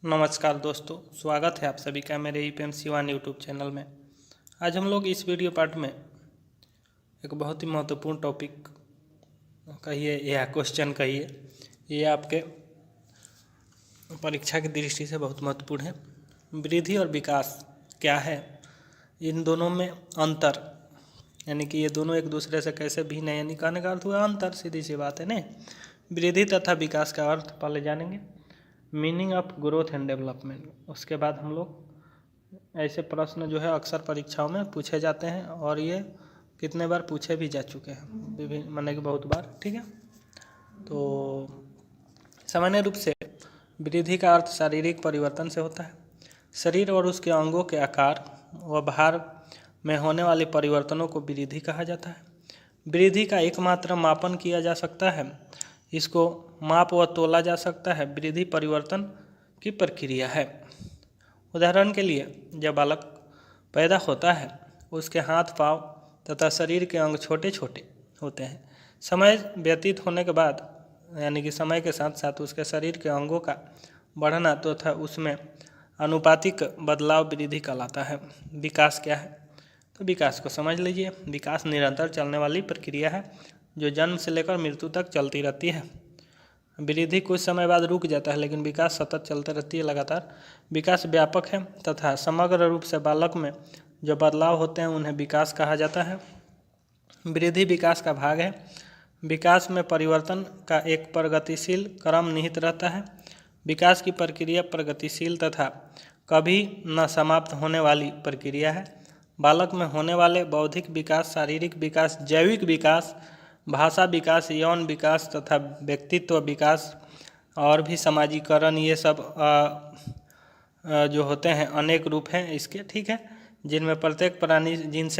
नमस्कार दोस्तों, स्वागत है आप सभी का मेरे EPM1 यूट्यूब चैनल में। आज हम लोग इस वीडियो पार्ट में एक बहुत ही महत्वपूर्ण टॉपिक कहिए या क्वेश्चन कहिए, ये आपके परीक्षा की दृष्टि से बहुत महत्वपूर्ण है। वृद्धि और विकास क्या है, इन दोनों में अंतर, यानी कि ये दोनों एक दूसरे से कैसे भिन्न है, यानी कहने का अर्थ हुआ अंतर। सीधी सी बात है ना। वृद्धि तथा विकास का अर्थ पहले जानेंगे, meaning of growth and development. उसके बाद हम लोग ऐसे प्रश्न जो है अक्सर परीक्षाओं में पूछे जाते हैं और ये कितने बार पूछे भी जा चुके हैं, विभिन्न माने कि बहुत बार। ठीक है, तो सामान्य रूप से वृद्धि का अर्थ शारीरिक परिवर्तन से होता है। शरीर और उसके अंगों के आकार व भार में होने वाले परिवर्तनों को वृद्धि कहा जाता है। वृद्धि का एकमात्र मापन किया जा सकता है, इसको माप व तोला जा सकता है, वृद्धि परिवर्तन की प्रक्रिया है। उदाहरण के लिए, जब बालक पैदा होता है उसके हाथ पांव तथा शरीर के अंग छोटे छोटे होते हैं। समय व्यतीत होने के बाद, यानी कि समय के साथ साथ उसके शरीर के अंगों का बढ़ना तथा उसमें अनुपातिक बदलाव वृद्धि कहलाता है। विकास क्या है, तो विकास को समझ लीजिए। विकास निरंतर चलने वाली प्रक्रिया है जो जन्म से लेकर मृत्यु तक चलती रहती है। वृद्धि कुछ समय बाद रुक जाता है, लेकिन विकास सतत चलते रहती है लगातार। विकास व्यापक है तथा समग्र रूप से बालक में जो बदलाव होते हैं उन्हें विकास कहा जाता है। वृद्धि विकास का भाग है। विकास में परिवर्तन का एक प्रगतिशील क्रम निहित रहता है। विकास की प्रक्रिया प्रगतिशील तथा कभी न समाप्त होने वाली प्रक्रिया है। बालक में होने वाले बौद्धिक विकास, शारीरिक विकास, जैविक विकास, भाषा विकास, यौन विकास तथा व्यक्तित्व विकास और भी समाजीकरण, ये सब जो होते हैं अनेक रूप हैं इसके। ठीक है, जिनसे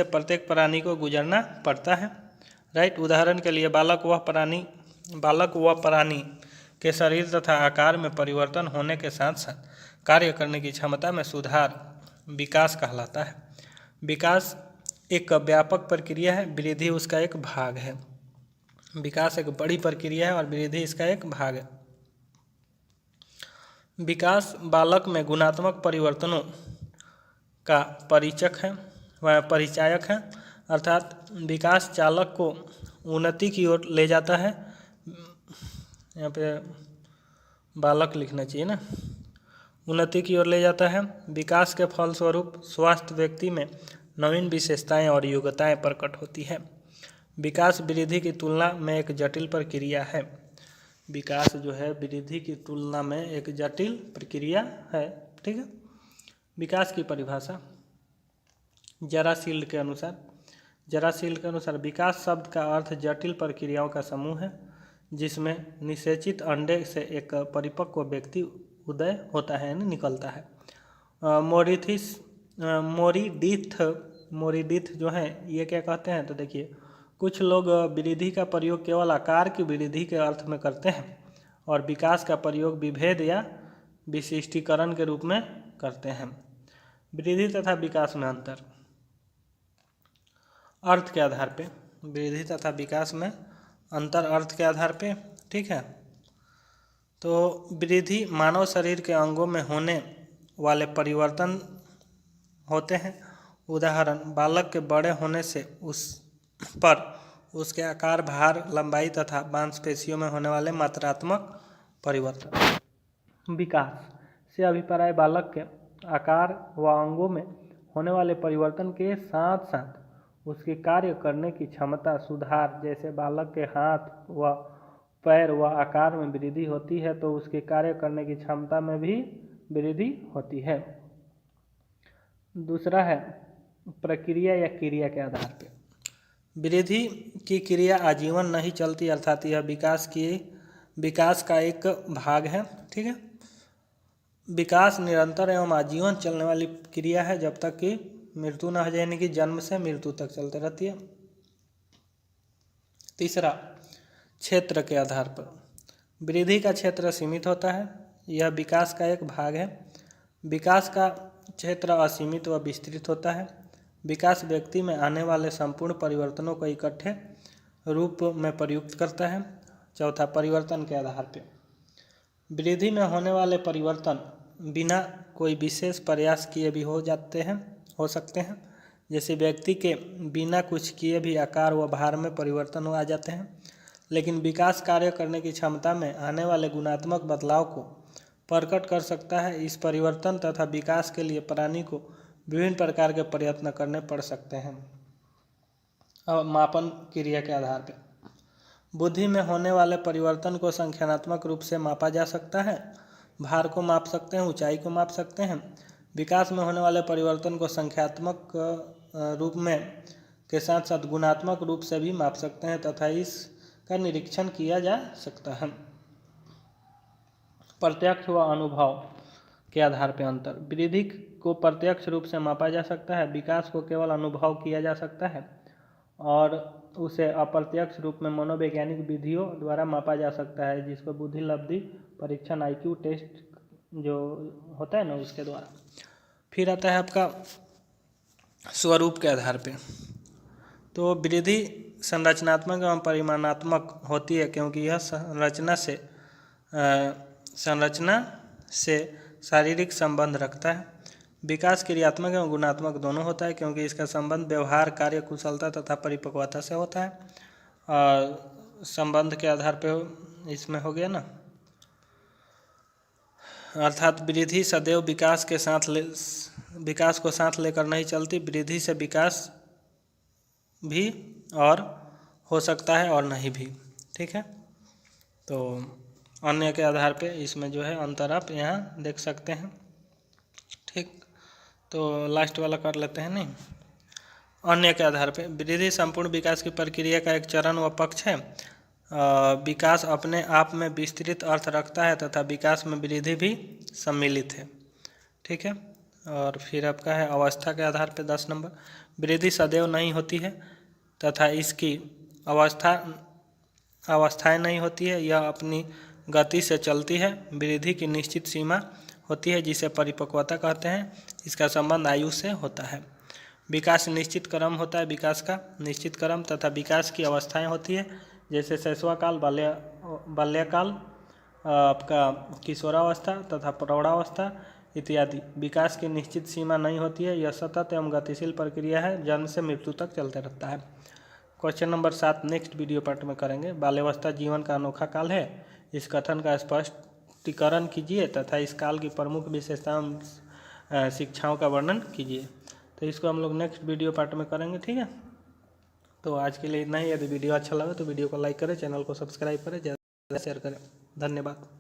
प्रत्येक प्राणी को गुजरना पड़ता है। राइट। उदाहरण के लिए, बालक व प्राणी के शरीर तथा आकार में परिवर्तन होने के साथ साथ कार्य करने की क्षमता में सुधार विकास कहलाता है। विकास एक व्यापक प्रक्रिया है, वृद्धि उसका एक भाग है। विकास एक बड़ी प्रक्रिया है और वृद्धि इसका एक भाग है। विकास बालक में गुणात्मक परिवर्तनों का परिचायक है, अर्थात विकास चालक को उन्नति की ओर ले जाता है। यहाँ पे बालक लिखना चाहिए ना, उन्नति की ओर ले जाता है। विकास के फलस्वरूप स्वस्थ व्यक्ति में नवीन विशेषताएं और योग्यताएं प्रकट होती है। विकास वृद्धि की तुलना में एक जटिल प्रक्रिया है। विकास जो है वृद्धि की तुलना में एक जटिल प्रक्रिया है। ठीक है। विकास की परिभाषा जराशील्ड के अनुसार विकास शब्द का अर्थ जटिल प्रक्रियाओं का समूह है जिसमें निषेचित अंडे से एक परिपक्व व्यक्ति उदय होता है, यानी निकलता है। मोरिडीथ जो है ये क्या कहते हैं, तो देखिए, कुछ लोग वृद्धि का प्रयोग केवल आकार की वृद्धि के अर्थ में करते हैं और विकास का प्रयोग विभेद या विशिष्टीकरण के रूप में करते हैं। वृद्धि तथा विकास में अंतर अर्थ के आधार पे, वृद्धि तथा विकास में अंतर अर्थ के आधार पे। ठीक है, तो वृद्धि मानव शरीर के अंगों में होने वाले परिवर्तन होते हैं। उदाहरण, बालक के बड़े होने से उस पर उसके आकार, भार, लंबाई तथा मांसपेशियों में होने वाले मात्रात्मक परिवर्तन। विकास से अभिप्राय बालक के आकार व अंगों में होने वाले परिवर्तन के साथ साथ उसके कार्य करने की क्षमता सुधार। जैसे बालक के हाथ व पैर व आकार में वृद्धि होती है तो उसके कार्य करने की क्षमता में भी वृद्धि होती है। दूसरा है प्रक्रिया या क्रिया के आधार पर। वृद्धि की क्रिया आजीवन नहीं चलती, अर्थात यह विकास का एक भाग है। ठीक है, विकास निरंतर एवं आजीवन चलने वाली क्रिया है जब तक कि मृत्यु न हो जाए, यानी कि जन्म से मृत्यु तक चलते रहती है। तीसरा, क्षेत्र के आधार पर। वृद्धि का क्षेत्र सीमित होता है, यह विकास का एक भाग है। विकास का क्षेत्र असीमित व विस्तृत होता है। विकास व्यक्ति में आने वाले संपूर्ण परिवर्तनों को इकट्ठे रूप में प्रयुक्त करता है। चौथा, परिवर्तन के आधार पर। वृद्धि में होने वाले परिवर्तन बिना कोई विशेष प्रयास किए भी हो सकते हैं। जैसे व्यक्ति के बिना कुछ किए भी आकार व भार में परिवर्तन आ जाते हैं। लेकिन विकास कार्य करने की क्षमता में आने वाले गुणात्मक बदलाव को प्रकट कर सकता है। इस परिवर्तन तथा विकास के लिए प्राणी को विभिन्न प्रकार के प्रयत्न करने पड़ सकते हैं। अब मापन क्रिया के आधार पर बुद्धि में होने वाले परिवर्तन को संख्यात्मक रूप से मापा जा सकता है। भार को माप सकते हैं, ऊंचाई को माप सकते हैं। विकास में होने वाले परिवर्तन को संख्यात्मक रूप में के साथ साथ गुणात्मक रूप से भी माप सकते हैं तथा इसका निरीक्षण किया जा सकता है। प्रत्यक्ष व अनुभव के आधार पर अंतर। वृद्धि को प्रत्यक्ष रूप से मापा जा सकता है, विकास को केवल अनुभव किया जा सकता है और उसे अप्रत्यक्ष रूप में मनोवैज्ञानिक विधियों द्वारा मापा जा सकता है, जिसको बुद्धि लब्धि परीक्षण IQ टेस्ट जो होता है ना उसके द्वारा। फिर आता है आपका स्वरूप के आधार पे। तो वृद्धि संरचनात्मक एवं परिमाणात्मक होती है क्योंकि यह संरचना से शारीरिक संबंध रखता है। विकास क्रियात्मक एवं गुणात्मक दोनों होता है क्योंकि इसका संबंध व्यवहार, कार्य कुशलता तथा परिपक्वता से होता है। और संबंध के आधार पर इसमें हो गया ना, अर्थात वृद्धि सदैव विकास को साथ लेकर नहीं चलती। वृद्धि से विकास भी और हो सकता है और नहीं भी। ठीक है, तो अन्य के आधार पे इसमें जो है अंतर आप यहाँ देख सकते हैं। ठीक, तो लास्ट वाला कर लेते हैं। नहीं, अन्य के आधार पे वृद्धि संपूर्ण विकास की प्रक्रिया का एक चरण व पक्ष है। विकास अपने आप में विस्तृत अर्थ रखता है तथा विकास में वृद्धि भी सम्मिलित है। ठीक है, और फिर आपका है अवस्था के आधार पे 10 नंबर। वृद्धि सदैव नहीं होती है तथा इसकी अवस्थाएं नहीं होती है, यह अपनी गति से चलती है। वृद्धि की निश्चित सीमा होती है जिसे परिपक्वता कहते हैं। इसका संबंध आयु से होता है। विकास निश्चित क्रम होता है, विकास का निश्चित क्रम तथा विकास की अवस्थाएं होती है, जैसे शैशवकाल, बाल्यकाल, आपका किशोरावस्था तथा प्रौढ़ावस्था इत्यादि। विकास की निश्चित सीमा नहीं होती है, यह सतत एवं गतिशील प्रक्रिया है, जन्म से मृत्यु तक चलते रहता है। Question number 7 next video part में करेंगे। बाल्यावस्था जीवन का अनोखा काल है, इस कथन का स्पष्टीकरण कीजिए तथा इस काल की प्रमुख विशेषताओं शिक्षाओं का वर्णन कीजिए। तो इसको हम लोग नेक्स्ट वीडियो पार्ट में करेंगे। ठीक है, तो आज के लिए इतना ही। यदि वीडियो अच्छा लगा तो वीडियो को लाइक करें, चैनल को सब्सक्राइब करें, ज़्यादा शेयर करें। धन्यवाद।